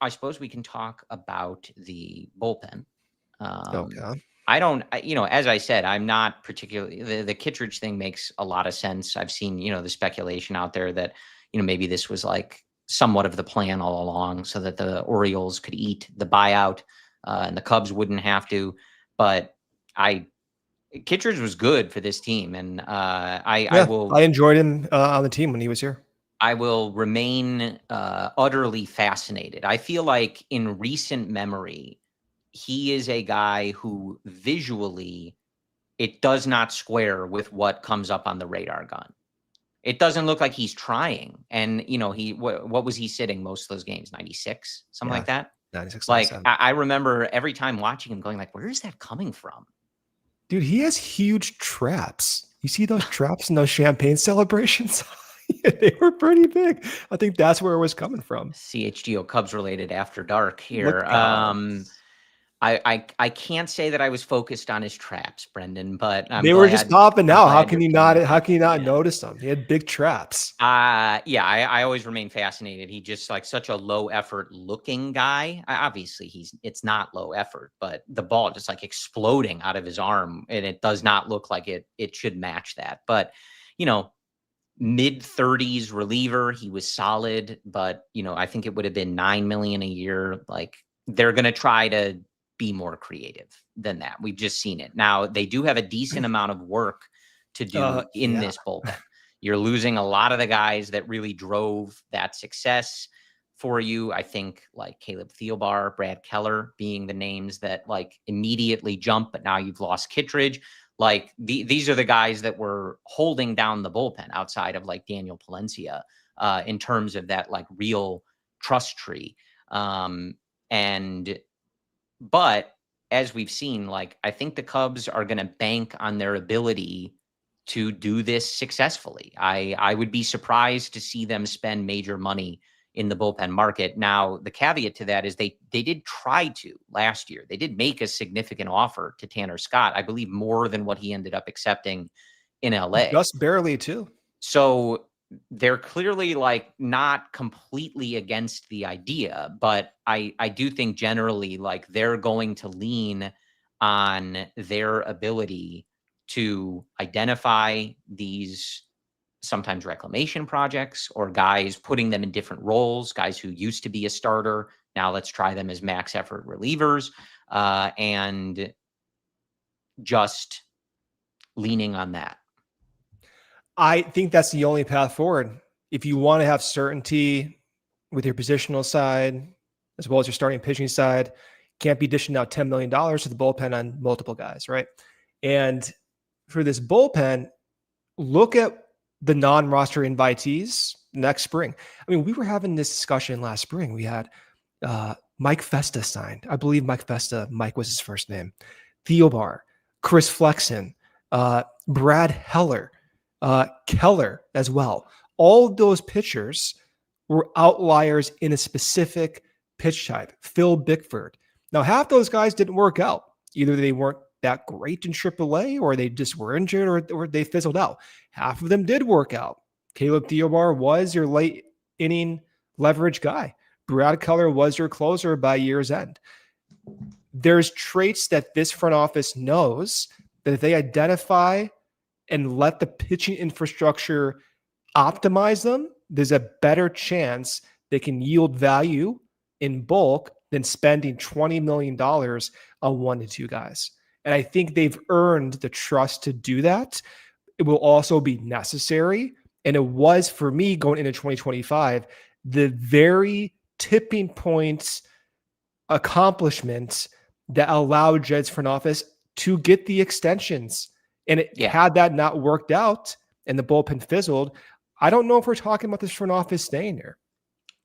suppose we can talk about the bullpen. Okay. As I said, I'm not particularly, the Kittredge thing makes a lot of sense. I've seen, the speculation out there that, maybe this was like somewhat of the plan all along, so that the Orioles could eat the buyout and the Cubs wouldn't have to. But Kittredge was good for this team. And I enjoyed him on the team when he was here. I will remain utterly fascinated. I feel like in recent memory, he is a guy who visually, it does not square with what comes up on the radar gun. It doesn't look like he's trying. And, what was he sitting most of those games? 96, something like that. 96, Like, 97. I remember every time watching him going like, where is that coming from? Dude, he has huge traps. You see those traps in those champagne celebrations? They were pretty big. I think that's where it was coming from. CHGO Cubs Related After Dark here. Look, I can't say that I was focused on his traps, Brendan, but they were just popping out. How can you not? How can you not Yeah. notice them? He had big traps. Yeah, I always remain fascinated. He just like such a low effort looking guy. Obviously, it's not low effort, but the ball just like exploding out of his arm, and it does not look like it should match that. But mid-30s reliever, he was solid, but I think it would have been $9 million a year. Like, they're going to try to be more creative than that. We've just seen it. Now, they do have a decent amount of work to do in this bullpen. You're losing a lot of the guys that really drove that success for you. I think like Caleb Thielbar, Brad Keller being the names that like immediately jump, but now you've lost Kittredge. Like, these are the guys that were holding down the bullpen outside of like Daniel Palencia in terms of that like real trust tree. But as we've seen, like, I think the Cubs are going to bank on their ability to do this successfully. I would be surprised to see them spend major money in the bullpen market. Now, the caveat to that is they did try to last year. They did make a significant offer to Tanner Scott, I believe more than what he ended up accepting in LA. Just barely too. So they're clearly like not completely against the idea, but I do think generally like they're going to lean on their ability to identify these sometimes reclamation projects or guys, putting them in different roles, guys who used to be a starter. Now let's try them as max effort relievers, and just leaning on that. I think that's the only path forward. If you want to have certainty with your positional side, as well as your starting pitching side, can't be dishing out $10 million to the bullpen on multiple guys, right? And for this bullpen, look at the non-roster invitees next spring. I mean, we were having this discussion last spring. We had Mike Festa signed. I believe Mike was his first name. Theobar, Chris Flexen, Brad Heller, Keller as well. All those pitchers were outliers in a specific pitch type. Phil Bickford. Now, half those guys didn't work out. Either they weren't that great in AAA, or they just were injured, or they fizzled out. Half of them did work out. Caleb Theobar was your late inning leverage guy. Brad Keller was your closer by year's end. There's traits that this front office knows that if they identify and let the pitching infrastructure optimize them, there's a better chance they can yield value in bulk than spending $20 million on 1 to 2 guys. And I think they've earned the trust to do that. It will also be necessary. And it was, for me, going into 2025, the very tipping points accomplishments that allowed Jed's front office to get the extensions. And had that not worked out and the bullpen fizzled, I don't know if we're talking about this front office staying there.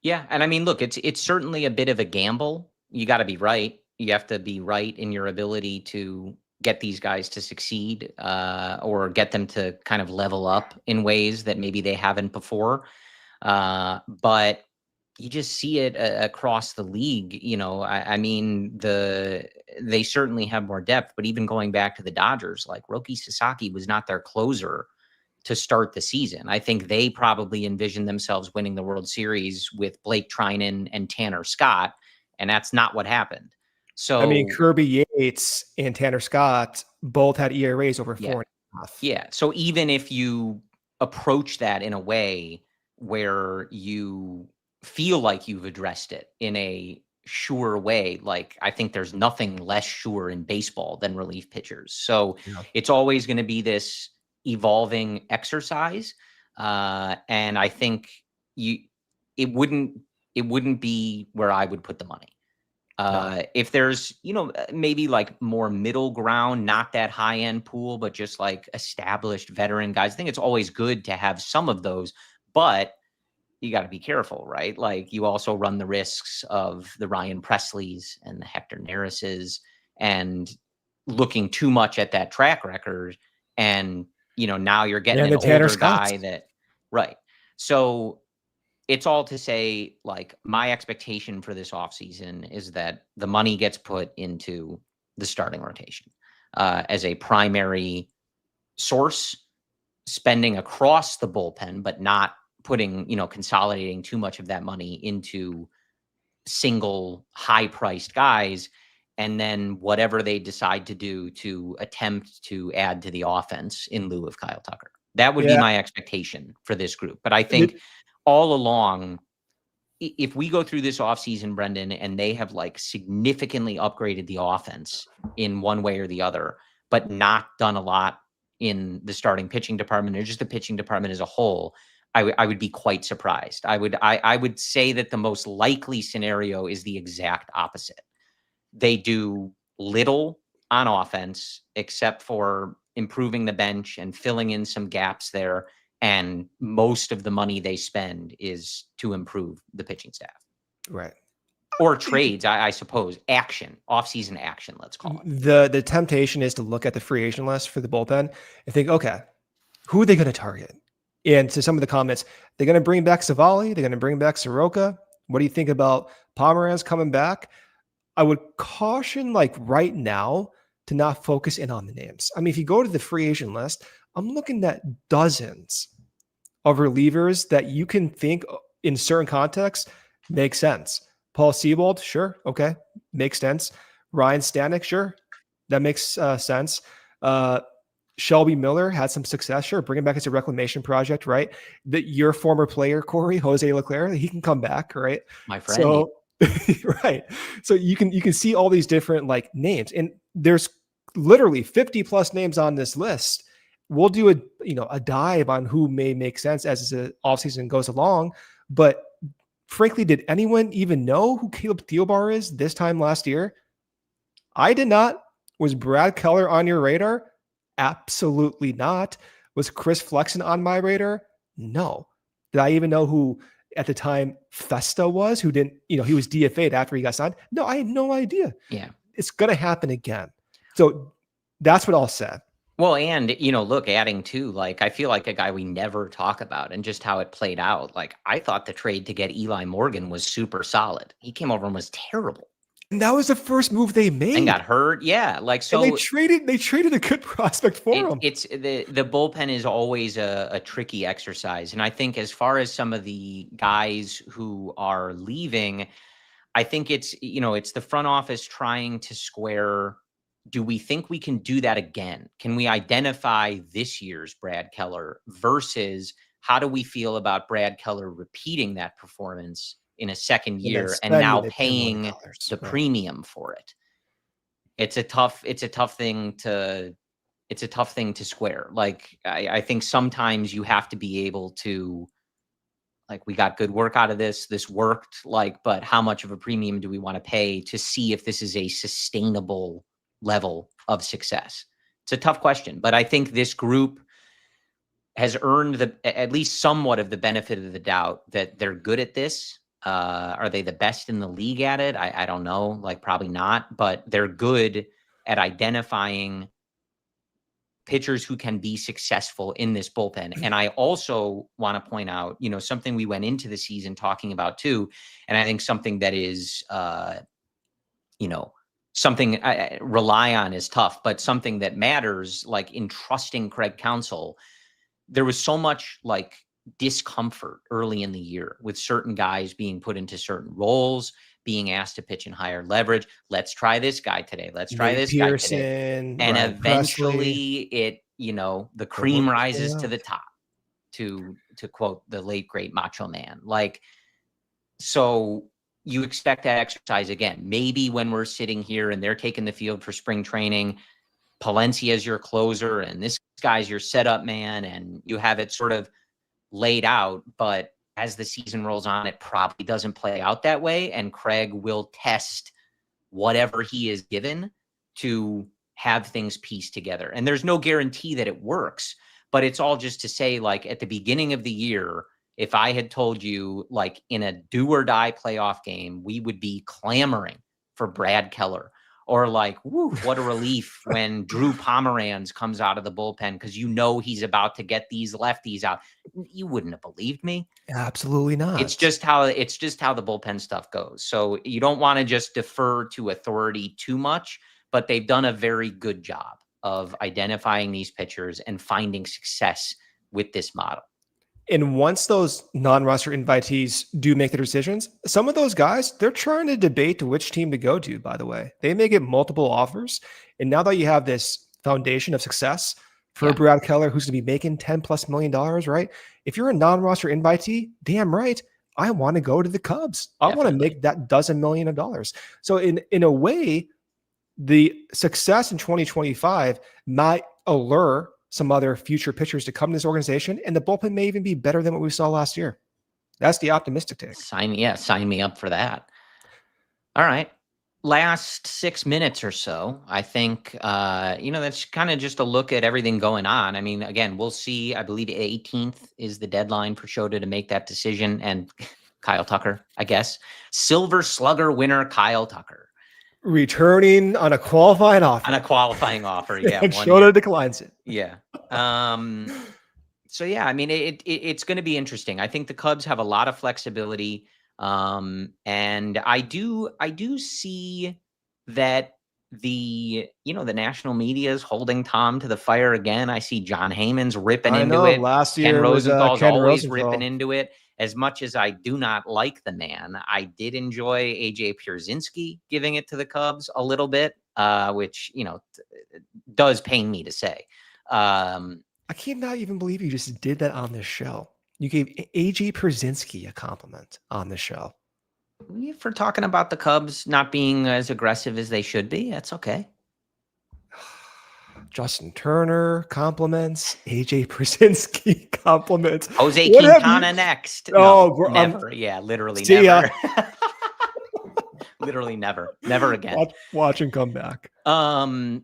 Yeah. And I mean, look, it's certainly a bit of a gamble. You got to be right. You have to be right in your ability to get these guys to succeed, or get them to kind of level up in ways that maybe they haven't before. But you just see it across the league. You know, I mean, they certainly have more depth, but even going back to the Dodgers, like Roki Sasaki was not their closer to start the season. I think they probably envisioned themselves winning the World Series with Blake Trinan and Tanner Scott, and that's not what happened. So I mean, Kirby Yates and Tanner Scott both had ERAs over 4.5. Yeah. So even if you approach that in a way where you feel like you've addressed it in a sure way, like I think there's nothing less sure in baseball than relief pitchers. So it's always going to be this evolving exercise. And I think it wouldn't be where I would put the money. If there's, maybe like more middle ground, not that high end pool, but just like established veteran guys, I think it's always good to have some of those, but you got to be careful, right? Like you also run the risks of the Ryan Presleys and the Hector Neris's and looking too much at that track record. And, now you're getting an older guy that, right. So it's all to say, like, my expectation for this offseason is that the money gets put into the starting rotation as a primary source, spending across the bullpen, but not putting, consolidating too much of that money into single high-priced guys. And then whatever they decide to do to attempt to add to the offense in lieu of Kyle Tucker. That would be my expectation for this group. But I think all along, if we go through this offseason, Brendan, and they have like significantly upgraded the offense in one way or the other, but not done a lot in the starting pitching department or just the pitching department as a whole, I would be quite surprised. I would say that the most likely scenario is the exact opposite. They do little on offense except for improving the bench and filling in some gaps there. And most of the money they spend is to improve the pitching staff. Right. Or trades, I suppose. Offseason action, let's call it. The temptation is to look at the free agent list for the bullpen and think, okay, who are they going to target? And to some of the comments, they're going to bring back Savali. They're going to bring back Soroka. What do you think about Pomeranz coming back? I would caution, like right now, to not focus in on the names. I mean, if you go to the free agent list, I'm looking at dozens of relievers that you can think in certain contexts make sense. Paul Sewald, sure. Okay. Makes sense. Ryan Stanek, sure. That makes sense. Shelby Miller had some success. Sure, bring him back as a reclamation project, right? That your former player, Corey, Jose Leclerc, he can come back, right? My friend. So, right. So you can see all these different like names, and there's literally 50 plus names on this list. We'll do a dive on who may make sense as the offseason goes along. But frankly, did anyone even know who Caleb Thielbar is this time last year? I did not. Was Brad Keller on your radar? Absolutely not. Was Chris Flexen on my radar? No. Did I even know who at the time Festa was, who didn't, he was DFA'd after he got signed? No, I had no idea. Yeah. It's going to happen again. So that's what I'll say. Well, and, look, adding to, like, I feel like a guy we never talk about and just how it played out. Like, I thought the trade to get Eli Morgan was super solid. He came over and was terrible. And that was the first move they made. And got hurt. Yeah. Like, so and they traded a good prospect for him. It's the bullpen is always a tricky exercise. And I think as far as some of the guys who are leaving, I think it's the front office trying to square. Do we think we can do that again? Can we identify this year's Brad Keller versus how do we feel about Brad Keller repeating that performance in a second year and now paying the premium for it? It's a tough thing to square. Like, I think sometimes you have to be able to, like, we got good work out of this worked, like, but how much of a premium do we want to pay to see if this is a sustainable level of success? It's a tough question, but I think this group has earned at least somewhat of the benefit of the doubt that they're good at this. Are they the best in the league at it? I don't know, like, probably not, but they're good at identifying pitchers who can be successful in this bullpen. And I also want to point out, something we went into the season talking about too, and I think something that is, something I rely on is tough, but something that matters, like in trusting Craig Counsell, there was so much like discomfort early in the year with certain guys being put into certain roles, being asked to pitch in higher leverage. Let's try this guy today. Let's try this guy today. And eventually it, the cream rises to the top, to quote the late great Macho Man. Like, so you expect that exercise again. Maybe when we're sitting here and they're taking the field for spring training, Palencia is your closer and this guy's your setup man, and you have it sort of laid out. But as the season rolls on, it probably doesn't play out that way. And Craig will test whatever he is given to have things pieced together. And there's no guarantee that it works, but it's all just to say, like, at the beginning of the year, if I had told you, like, in a do or die playoff game, we would be clamoring for Brad Keller, or like, woo, what a relief when Drew Pomeranz comes out of the bullpen because he's about to get these lefties out, you wouldn't have believed me. Absolutely not. It's just how the bullpen stuff goes. So you don't want to just defer to authority too much, but they've done a very good job of identifying these pitchers and finding success with this model. And once those non-roster invitees do make their decisions, some of those guys, they're trying to debate which team to go to, by the way. They may get multiple offers. And now that you have this foundation of success for Brad Keller, who's going to be making $10+ million, right? If you're a non-roster invitee, damn right, I want to go to the Cubs. I want to make that dozen million of dollars. So in a way, the success in 2025 might allure some other future pitchers to come to this organization, and the bullpen may even be better than what we saw last year. That's the optimistic take. Sign me up for that. All right. Last 6 minutes or so, I think, that's kind of just a look at everything going on. I mean, again, we'll see. I believe 18th is the deadline for Shota to make that decision. And Kyle Tucker, I guess. Silver Slugger winner Kyle Tucker. Returning on a qualifying offer. Yeah. And Shota declines it. Yeah. So yeah, I mean, it's going to be interesting. I think the Cubs have a lot of flexibility. And I do see that the national media is holding Tom to the fire again. I see John Heyman's ripping into it. Last year Ken Rosenthal's Ken always Rosenthal. ripping into it. As much as I do not like the man, I did enjoy AJ Pierzynski giving it to the Cubs a little bit. which, does pain me to say. I cannot even believe you just did that on this show. You gave AJ Pierzynski a compliment on the show. For talking about the Cubs not being as aggressive as they should be, that's okay. Justin Turner compliments, AJ Pierzynski compliments. Jose Quintana next. Oh, no, never. Yeah, literally see never. Ya. Literally never. Never again. Watch him come back. But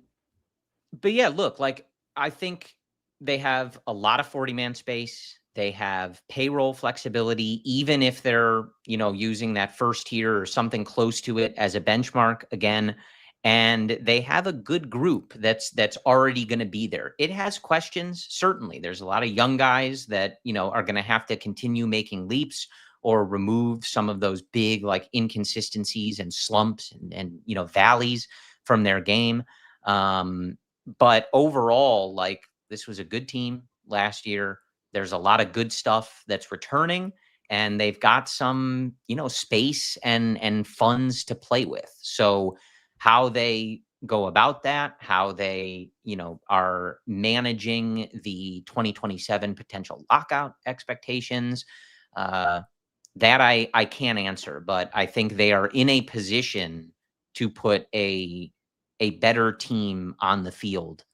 yeah, look, like I think they have a lot of 40-man space. They have payroll flexibility, even if they're, using that first tier or something close to it as a benchmark again. And they have a good group that's already going to be there. It has questions, certainly. There's a lot of young guys that, are going to have to continue making leaps or remove some of those big like inconsistencies and slumps and valleys from their game. But overall, like this was a good team last year. There's a lot of good stuff that's returning, and they've got some, space and funds to play with. So how they go about that, how they, are managing the 2027 potential lockout expectations, that I can't answer, but I think they are in a position to put a better team on the field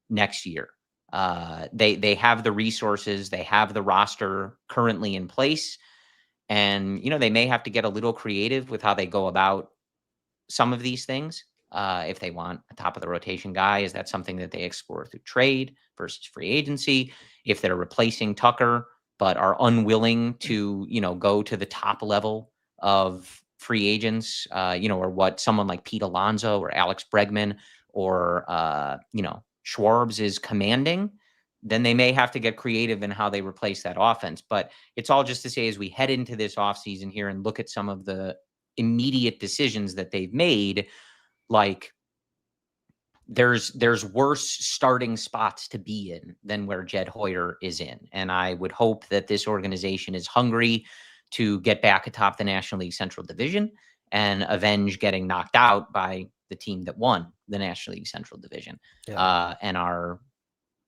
next year. They have the resources, they have the roster currently in place, and they may have to get a little creative with how they go about some of these things. If they want a top of the rotation guy, is that something that they explore through trade versus free agency? If they're replacing Tucker but are unwilling to go to the top level of free agents, or what someone like Pete Alonso or Alex Bregman or Schwarbs is commanding, then they may have to get creative in how they replace that offense. But it's all just to say, as we head into this offseason here and look at some of the immediate decisions that they've made, like there's worse starting spots to be in than where Jed Hoyer is in. And I would hope that this organization is hungry to get back atop the National League Central Division and avenge getting knocked out by the team that won the National League Central Division. Yeah. And are,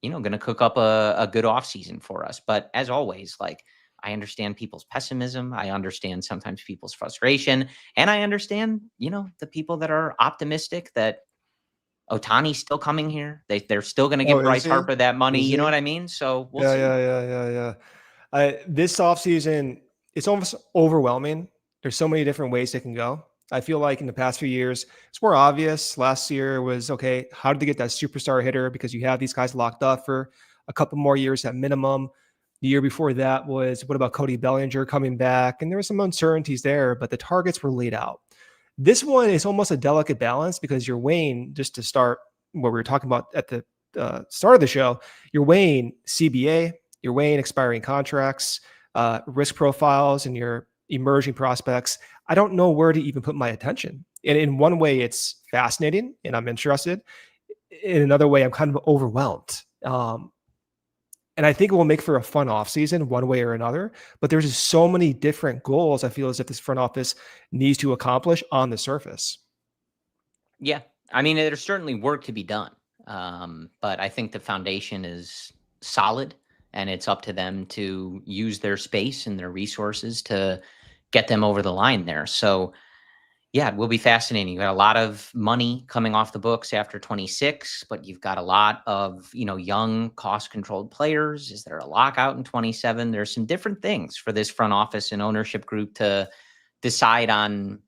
going to cook up a good offseason for us. But as always, like, I understand people's pessimism. I understand sometimes people's frustration. And I understand, the people that are optimistic that Ohtani's still coming here. They're still going to give Bryce Harper that money. You know what I mean? So we'll see. Yeah. This offseason, it's almost overwhelming. There's so many different ways they can go. I feel like in the past few years, it's more obvious. Last year was, okay, how did they get that superstar hitter? Because you have these guys locked up for a couple more years at minimum. The year before that was, what about Cody Bellinger coming back? And there were some uncertainties there, but the targets were laid out. This one is almost a delicate balance because you're weighing, just to start what we were talking about at the start of the show, you're weighing CBA, you're weighing expiring contracts, risk profiles, and your emerging prospects. I don't know where to even put my attention. And in one way, it's fascinating and I'm interested. In another way, I'm kind of overwhelmed. And I think it will make for a fun offseason one way or another. But there's just so many different goals I feel as if this front office needs to accomplish on the surface. Yeah. I mean, there's certainly work to be done. But I think the foundation is solid, and it's up to them to use their space and their resources to get them over the line there. So yeah, it will be fascinating. You got a lot of money coming off the books after 26, but you've got a lot of, young cost-controlled players. Is there a lockout in 27? There's some different things for this front office and ownership group to decide on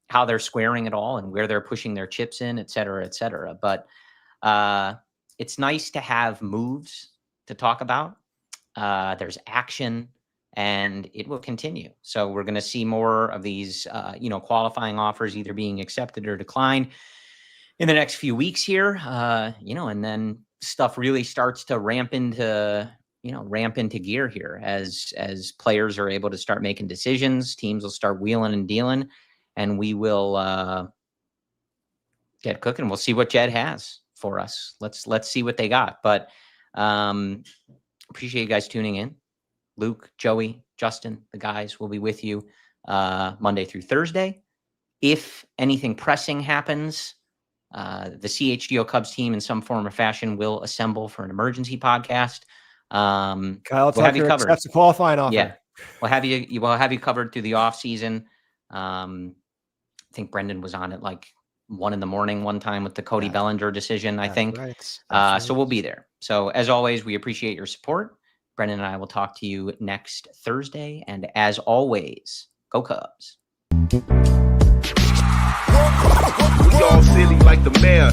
how they're squaring it all and where they're pushing their chips in, et cetera, et cetera. But it's nice to have moves to talk about. There's action, and it will continue. So we're going to see more of these, qualifying offers either being accepted or declined in the next few weeks here, and then stuff really starts to ramp into gear here as players are able to start making decisions. Teams will start wheeling and dealing, and we will get cooking. We'll see what Jed has for us. Let's see what they got. But appreciate you guys tuning in. Luke, Joey, Justin, the guys will be with you Monday through Thursday. If anything pressing happens, The CHGO Cubs team in some form or fashion will assemble for an emergency podcast. Kyle we'll have you Tucker covered. accepts a qualifying offer. Yeah, we'll have you covered through the off season. I think Brendan was on at like 1 a.m. one time with the Cody Bellinger decision, I think. Right. So we'll be there. So as always, we appreciate your support. Brendan and I will talk to you next Thursday. And as always, go Cubs. We all silly like the mayor.